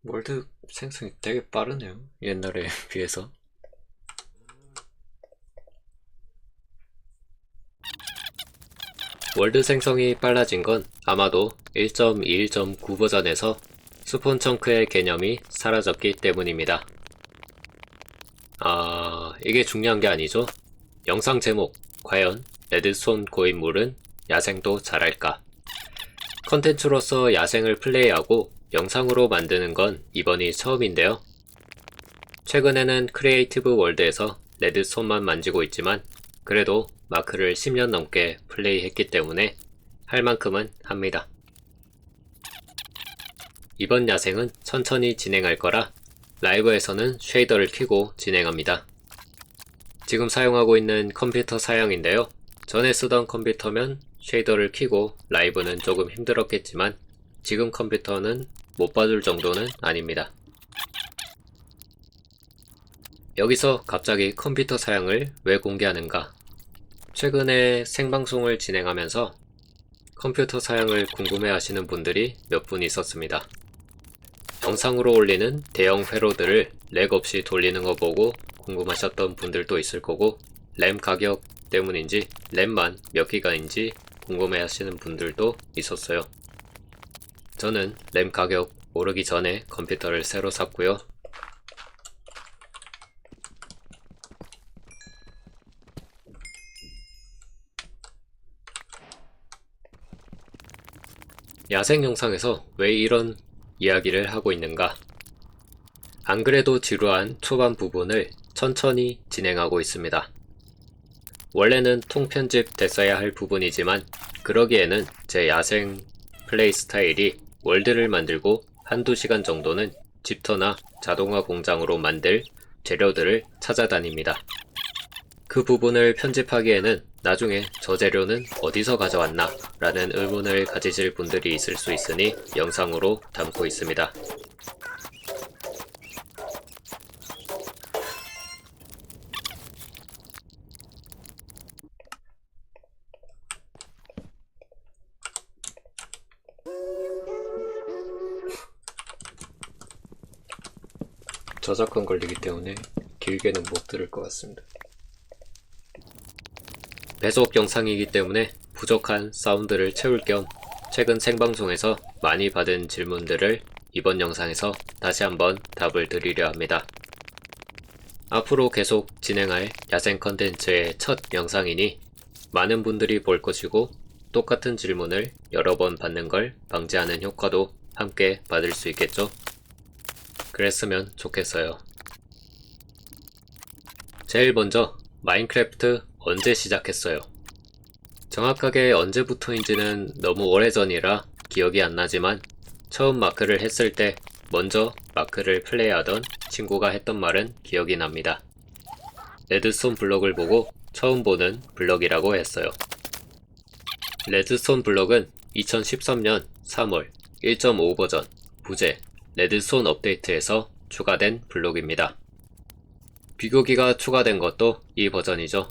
월드 생성이 되게 빠르네요. 옛날에 비해서. 월드 생성이 빨라진 건 아마도 1.21.9 버전에서 스폰 청크의 개념이 사라졌기 때문입니다. 이게 중요한 게 아니죠. 영상 제목, 과연 레드스톤 고인물은 야생도 잘할까? 컨텐츠로서 야생을 플레이하고 영상으로 만드는 건 이번이 처음인데요. 최근에는 크리에이티브 월드에서 레드스톤만 만지고 있지만 그래도 마크를 10년 넘게 플레이했기 때문에 할 만큼은 합니다. 이번 야생은 천천히 진행할 거라 라이브에서는 쉐이더를 켜고 진행합니다. 지금 사용하고 있는 컴퓨터 사양인데요. 전에 쓰던 컴퓨터면 쉐이더를 켜고 라이브는 조금 힘들었겠지만 지금 컴퓨터는 못 봐줄 정도는 아닙니다. 여기서 갑자기 컴퓨터 사양을 왜 공개하는가? 최근에 생방송을 진행하면서 컴퓨터 사양을 궁금해하시는 분들이 몇 분 있었습니다. 영상으로 올리는 대형 회로들을 렉 없이 돌리는 거 보고 궁금하셨던 분들도 있을 거고, 램 가격 때문인지 램만 몇 기가인지 궁금해하시는 분들도 있었어요. 저는 램 가격 오르기 전에 컴퓨터를 새로 샀고요. 야생 영상에서 왜 이런 이야기를 하고 있는가? 안 그래도 지루한 초반 부분을 천천히 진행하고 있습니다. 원래는 통편집 됐어야 할 부분이지만 그러기에는 제 야생 플레이 스타일이 월드를 만들고 한두 시간 정도는 집터나 자동화 공장으로 만들 재료들을 찾아다닙니다. 그 부분을 편집하기에는 나중에 저 재료는 어디서 가져왔나 라는 의문을 가지실 분들이 있을 수 있으니 영상으로 담고 있습니다. 저작권 걸리기 때문에 길게는 못 들을 것 같습니다. 배속 영상이기 때문에 부족한 사운드를 채울 겸 최근 생방송에서 많이 받은 질문들을 이번 영상에서 다시 한번 답을 드리려 합니다. 앞으로 계속 진행할 야생 컨텐츠의 첫 영상이니 많은 분들이 볼 것이고 똑같은 질문을 여러 번 받는 걸 방지하는 효과도 함께 받을 수 있겠죠? 그랬으면 좋겠어요. 제일 먼저 마인크래프트 언제 시작했어요? 정확하게 언제부터인지는 너무 오래전이라 기억이 안 나지만 처음 마크를 했을 때 먼저 마크를 플레이하던 친구가 했던 말은 기억이 납니다. 레드스톤 블럭을 보고 처음 보는 블럭이라고 했어요. 레드스톤 블럭은 2013년 3월 1.5 버전 부제 레드스톤 업데이트에서 추가된 블록입니다. 비교기가 추가된 것도 이 버전이죠.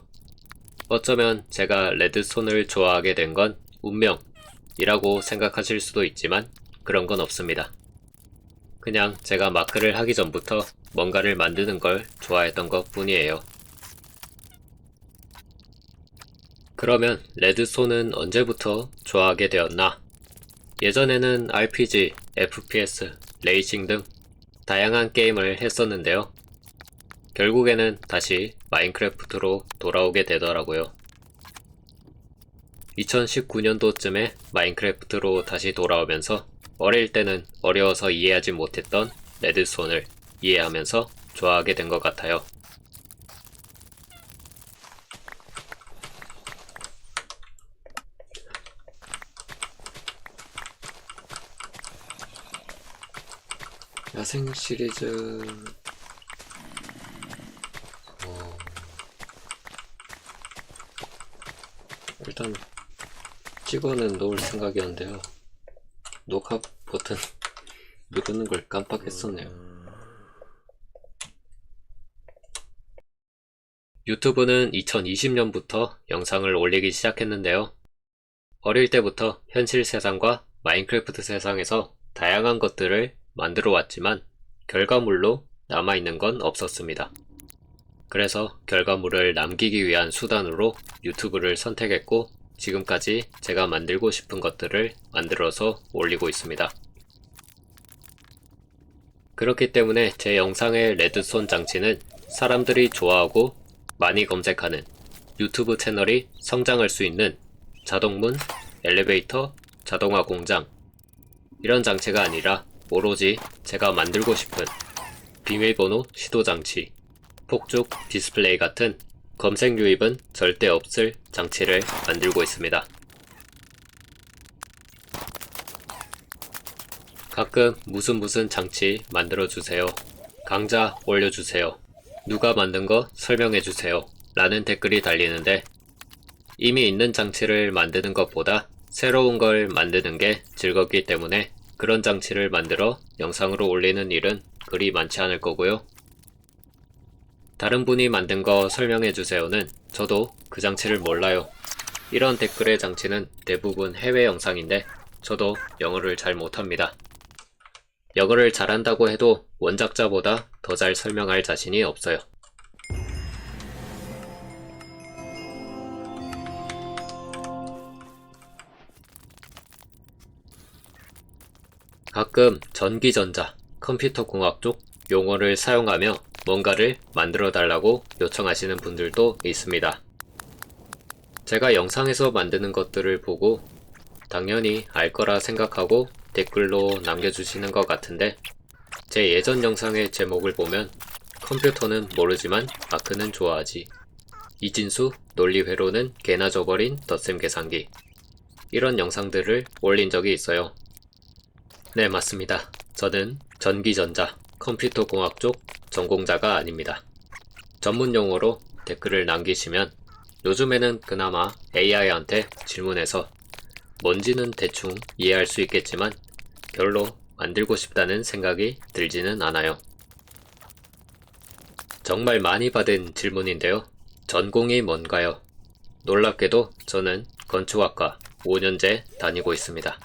어쩌면 제가 레드스톤을 좋아하게 된 건 운명이라고 생각하실 수도 있지만 그런 건 없습니다. 그냥 제가 마크를 하기 전부터 뭔가를 만드는 걸 좋아했던 것 뿐이에요. 그러면 레드스톤은 언제부터 좋아하게 되었나? 예전에는 RPG, FPS, 레이싱 등 다양한 게임을 했었는데요. 결국에는 다시 마인크래프트로 돌아오게 되더라고요. 2019년도쯤에 마인크래프트로 다시 돌아오면서 어릴 때는 어려워서 이해하지 못했던 레드스톤을 이해하면서 좋아하게 된 것 같아요. 야생 시리즈 일단 찍어는 놓을 생각이었는데요. 녹화 버튼 누르는 걸 깜빡했었네요. 유튜브는 2020년부터 영상을 올리기 시작했는데요. 어릴 때부터 현실 세상과 마인크래프트 세상에서 다양한 것들을 만들어 왔지만 결과물로 남아있는 건 없었습니다. 그래서 결과물을 남기기 위한 수단으로 유튜브를 선택했고 지금까지 제가 만들고 싶은 것들을 만들어서 올리고 있습니다. 그렇기 때문에 제 영상의 레드손 장치는 사람들이 좋아하고 많이 검색하는 유튜브 채널이 성장할 수 있는 자동문, 엘리베이터, 자동화 공장 이런 장치가 아니라 오로지 제가 만들고 싶은 비밀번호 시도장치, 폭죽 디스플레이 같은 검색 유입은 절대 없을 장치를 만들고 있습니다. 가끔 무슨 장치 만들어주세요. 강좌 올려주세요. 누가 만든 거 설명해주세요. 라는 댓글이 달리는데 이미 있는 장치를 만드는 것보다 새로운 걸 만드는 게 즐겁기 때문에 그런 장치를 만들어 영상으로 올리는 일은 그리 많지 않을 거고요. 다른 분이 만든 거 설명해주세요는 저도 그 장치를 몰라요. 이런 댓글의 장치는 대부분 해외 영상인데 저도 영어를 잘 못합니다. 영어를 잘한다고 해도 원작자보다 더 잘 설명할 자신이 없어요. 가끔 전기전자, 컴퓨터공학 쪽 용어를 사용하며 뭔가를 만들어 달라고 요청하시는 분들도 있습니다. 제가 영상에서 만드는 것들을 보고 당연히 알 거라 생각하고 댓글로 남겨주시는 것 같은데 제 예전 영상의 제목을 보면 컴퓨터는 모르지만 마크는 좋아하지, 이진수 논리회로는 개나 줘버린 덧셈 계산기 이런 영상들을 올린 적이 있어요. 네, 맞습니다. 저는 전기전자, 컴퓨터공학 쪽 전공자가 아닙니다. 전문 용어로 댓글을 남기시면 요즘에는 그나마 AI한테 질문해서 뭔지는 대충 이해할 수 있겠지만 별로 만들고 싶다는 생각이 들지는 않아요. 정말 많이 받은 질문인데요. 전공이 뭔가요? 놀랍게도 저는 건축학과 5년제 다니고 있습니다.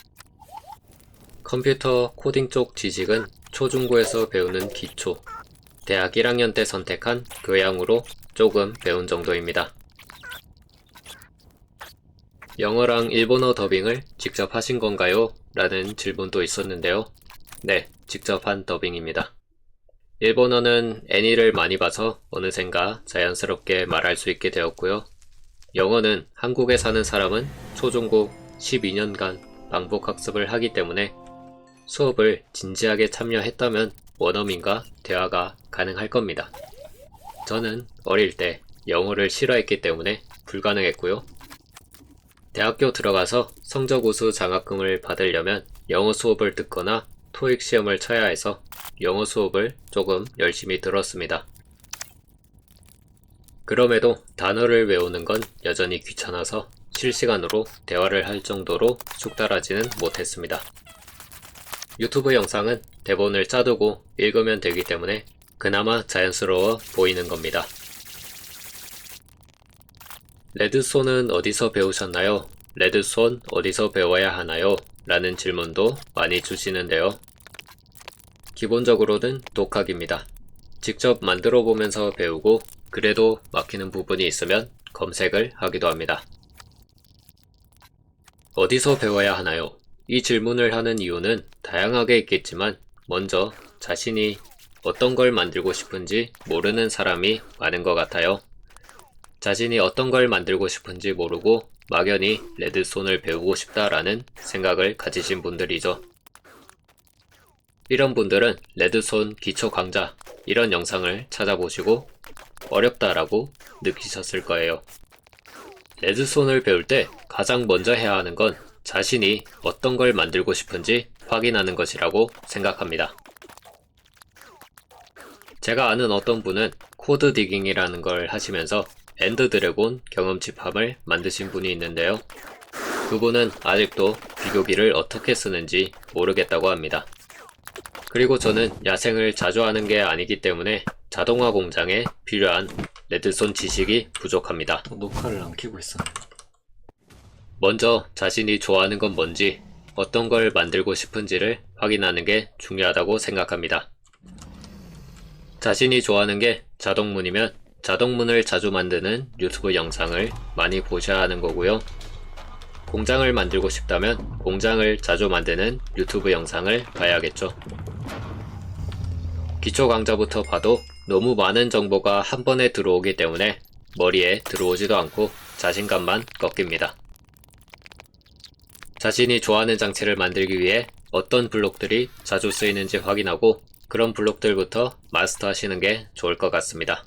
컴퓨터 코딩 쪽 지식은 초중고에서 배우는 기초, 대학 1학년 때 선택한 교양으로 조금 배운 정도입니다. 영어랑 일본어 더빙을 직접 하신 건가요? 라는 질문도 있었는데요. 네, 직접 한 더빙입니다. 일본어는 애니를 많이 봐서 어느샌가 자연스럽게 말할 수 있게 되었고요. 영어는 한국에 사는 사람은 초중고 12년간 반복 학습을 하기 때문에 수업을 진지하게 참여했다면 원어민과 대화가 가능할 겁니다. 저는 어릴 때 영어를 싫어했기 때문에 불가능했고요. 대학교 들어가서 성적 우수 장학금을 받으려면 영어 수업을 듣거나 토익 시험을 쳐야 해서 영어 수업을 조금 열심히 들었습니다. 그럼에도 단어를 외우는 건 여전히 귀찮아서 실시간으로 대화를 할 정도로 숙달하지는 못했습니다. 유튜브 영상은 대본을 짜두고 읽으면 되기 때문에 그나마 자연스러워 보이는 겁니다. 레드손은 어디서 배우셨나요? 레드손 어디서 배워야 하나요? 라는 질문도 많이 주시는데요. 기본적으로는 독학입니다. 직접 만들어 보면서 배우고 그래도 막히는 부분이 있으면 검색을 하기도 합니다. 어디서 배워야 하나요? 이 질문을 하는 이유는 다양하게 있겠지만 먼저 자신이 어떤 걸 만들고 싶은지 모르는 사람이 많은 것 같아요. 자신이 어떤 걸 만들고 싶은지 모르고 막연히 레드손을 배우고 싶다라는 생각을 가지신 분들이죠. 이런 분들은 레드손 기초 강좌 이런 영상을 찾아보시고 어렵다라고 느끼셨을 거예요. 레드손을 배울 때 가장 먼저 해야 하는 건 자신이 어떤 걸 만들고 싶은지 확인하는 것이라고 생각합니다. 제가 아는 어떤 분은 코드 디깅이라는 걸 하시면서 엔드 드래곤 경험치팜을 만드신 분이 있는데요. 그분은 아직도 비교기를 어떻게 쓰는지 모르겠다고 합니다. 그리고 저는 야생을 자주 하는 게 아니기 때문에 자동화 공장에 필요한 레드손 지식이 부족합니다. 녹화를 안 켜고 있어. 먼저 자신이 좋아하는 건 뭔지, 어떤 걸 만들고 싶은지를 확인하는 게 중요하다고 생각합니다. 자신이 좋아하는 게 자동문이면 자동문을 자주 만드는 유튜브 영상을 많이 보셔야 하는 거고요. 공장을 만들고 싶다면 공장을 자주 만드는 유튜브 영상을 봐야겠죠. 기초 강좌부터 봐도 너무 많은 정보가 한 번에 들어오기 때문에 머리에 들어오지도 않고 자신감만 꺾입니다. 자신이 좋아하는 장치를 만들기 위해 어떤 블록들이 자주 쓰이는지 확인하고 그런 블록들부터 마스터하시는 게 좋을 것 같습니다.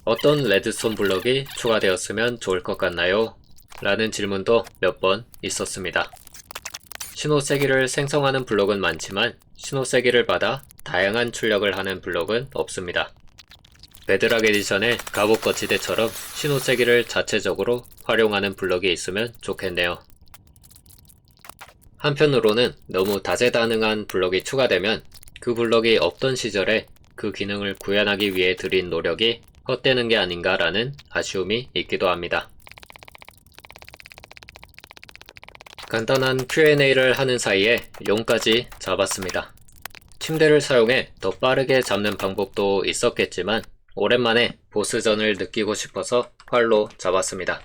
어떤 레드스톤 블록이 추가되었으면 좋을 것 같나요? 라는 질문도 몇 번 있었습니다. 신호 세기를 생성하는 블록은 많지만 신호 세기를 받아 다양한 출력을 하는 블록은 없습니다. 베드락 에디션의 갑옷 거치대처럼 신호 세기를 자체적으로 활용하는 블록이 있으면 좋겠네요. 한편으로는 너무 다재다능한 블록이 추가되면 그 블록이 없던 시절에 그 기능을 구현하기 위해 들인 노력이 헛되는 게 아닌가라는 아쉬움이 있기도 합니다. 간단한 Q&A를 하는 사이에 용까지 잡았습니다. 침대를 사용해 더 빠르게 잡는 방법도 있었겠지만 오랜만에 보스전을 느끼고 싶어서 활로 잡았습니다.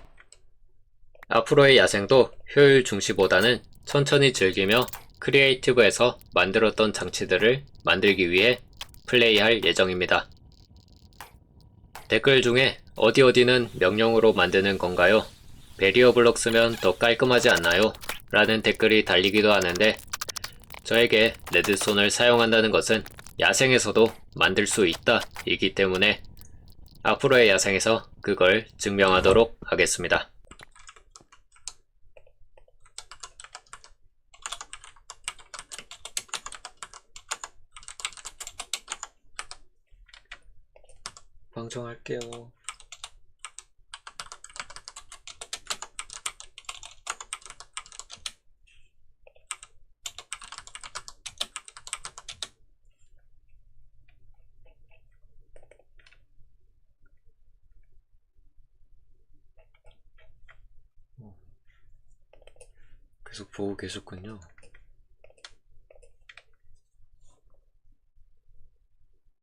앞으로의 야생도 효율 중시보다는 천천히 즐기며 크리에이티브에서 만들었던 장치들을 만들기 위해 플레이할 예정입니다. 댓글 중에 어디는 명령으로 만드는 건가요? 베리어 블록 쓰면 더 깔끔하지 않나요? 라는 댓글이 달리기도 하는데 저에게 레드스톤을 사용한다는 것은 야생에서도 만들 수 있다 이기 때문에 앞으로의 야생에서 그걸 증명하도록 하겠습니다. 방청할게요. 계속 보고 계셨군요.